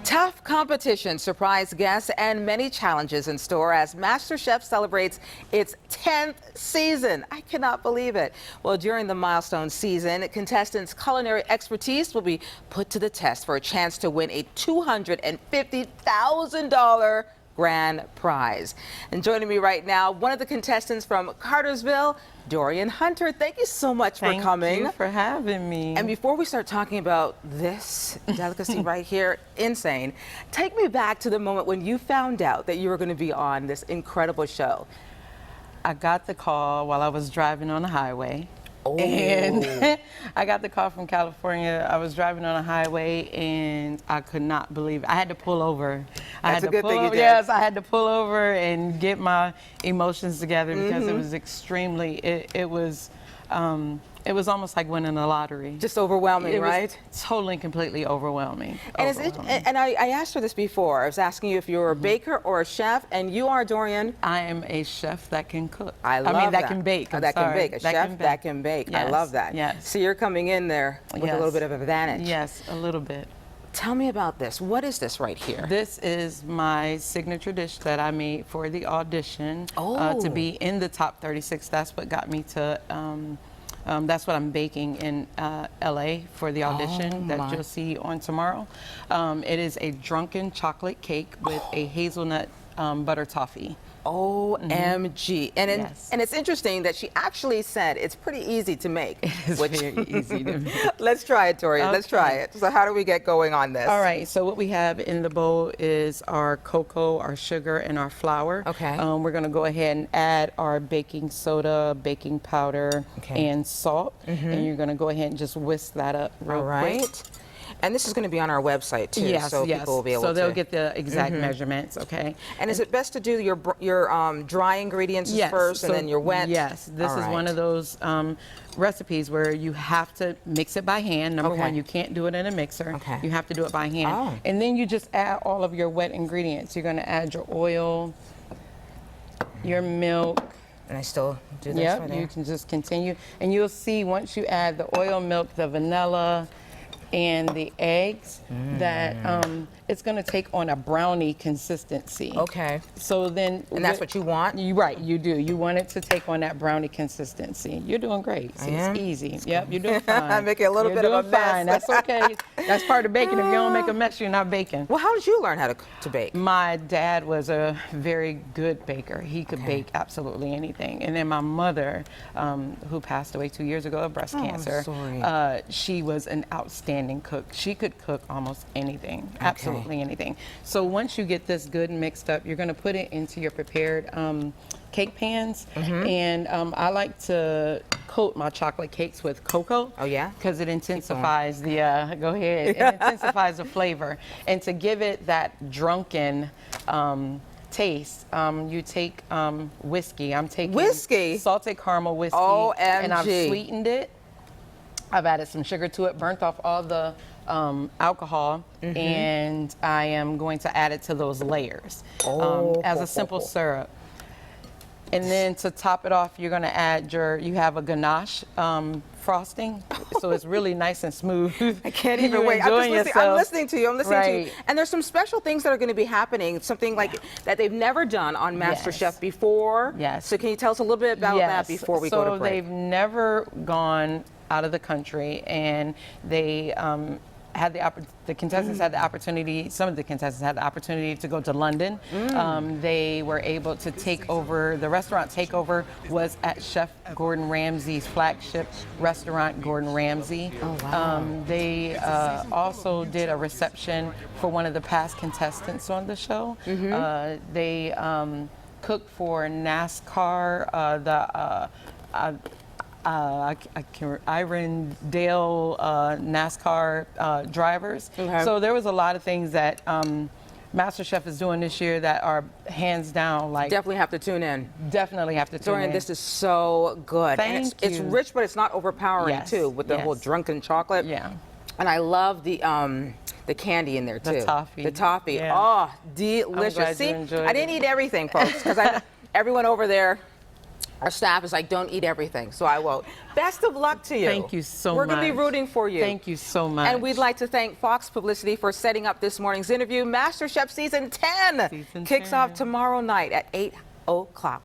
Tough competition, surprise guests, and many challenges in store as MasterChef celebrates its 10th season. I cannot believe it. Well, during the milestone season, contestants' culinary expertise will be put to the test for a chance to win a $250,000 grand prize. And joining me right now, one of the contestants from Cartersville, Dorian Hunter. Thank you so much for coming. Thank you for having me. And before we start talking about this delicacy right here, insane, take me back to the moment when you found out that you were going to be on this incredible show. I got the call while I was driving on the highway. Oh. And I got the call from California. I was driving on a highway and I could not believe it. I had to pull over. That's a good thing you did. Yes, I had to pull over and get my emotions together because it was extremely, it was almost like winning a lottery. Just overwhelming, right? Totally, completely overwhelming. And I asked her this before. I was asking you if you were a baker or a chef, and you are, Dorian. I am a chef that can cook. I mean, that can bake. That can bake. A chef that can bake. Yes, I love that. Yes. So you're coming in there with a little bit of advantage. Yes, a little bit. Tell me about this. What is this right here? This is my signature dish that I made for the audition to be in the top 36. That's what got me to. That's what I'm baking in LA for the audition that you'll see on tomorrow. It is a drunken chocolate cake with a hazelnut butter toffee. OMG. And it's interesting that she actually said it's pretty easy to make. It's very easy to make. Let's try it, Dorian. Okay. Let's try it. So how do we get going on this? All right, so what we have in the bowl is our cocoa, our sugar, and our flour. Okay. We're gonna go ahead and add our baking soda, baking powder, and salt. And you're gonna go ahead and just whisk that up real quick. And this is going to be on our website too, so people will be able to. So they'll get the exact measurements, okay? And is it best to do your dry ingredients first and then your wet? Yes, this is one of those recipes where you have to mix it by hand. Number one, you can't do it in a mixer. You have to do it by hand. And then you just add all of your wet ingredients. You're going to add your oil, your milk. And I still do this Yep, right there? you can just continue. And you'll see once you add the oil, milk, the vanilla, and the eggs, that it's going to take on a brownie consistency. Okay. So then, and that's what you want? Right, you do. You want it to take on that brownie consistency. You're doing great. See, it's easy. Yep, you're doing fine. I'm making a little bit of a mess. Fine. That's okay. That's part of baking. If you don't make a mess, you're not baking. Well, how did you learn how to bake? My dad was a very good baker. He could bake absolutely anything. And then my mother, who passed away 2 years ago of breast cancer, I'm sorry. she was an outstanding cook. She could cook almost anything, absolutely anything. So once you get this good and mixed up, you're going to put it into your prepared cake pans. And I like to coat my chocolate cakes with cocoa. Oh yeah? Because it intensifies the, go ahead, it intensifies the flavor. And to give it that drunken taste, you take whiskey. I'm taking salted caramel whiskey. OMG. And I've sweetened it. I've added some sugar to it, burnt off all the alcohol, and I am going to add it to those layers as a simple syrup. And then to top it off, you're going to add you have a ganache frosting, so it's really nice and smooth. I can't even wait. I'm listening to you. I'm listening to you. And there's some special things that are going to be happening, something like that they've never done on MasterChef before. Yes. So can you tell us a little bit about that before we go to break? So they've never gone out of the country, and they had the contestants had the opportunity. Some of the contestants had the opportunity to go to London. They were able to take over. The restaurant takeover was at Chef Gordon Ramsay's flagship restaurant, Gordon Ramsay. Oh, wow. They also did a reception for one of the past contestants on the show. They cooked for NASCAR. Irondale NASCAR drivers. So there was a lot of things that MasterChef is doing this year that are hands down like. Definitely have to tune in. Definitely have to tune in. Dorian, this is so good. Thank you. It's rich, but it's not overpowering too, with the whole drunken chocolate. Yeah. And I love the candy in there too. The toffee. The toffee. Yeah. Oh, delicious. I'm glad See, you enjoyed I didn't eat everything, folks, because everyone over there Our staff is like, don't eat everything, so I won't. Best of luck to you. Thank you so much. We're going to be rooting for you. Thank you so much. And we'd like to thank Fox Publicity for setting up this morning's interview. MasterChef Season 10 kicks off tomorrow night at 8 o'clock.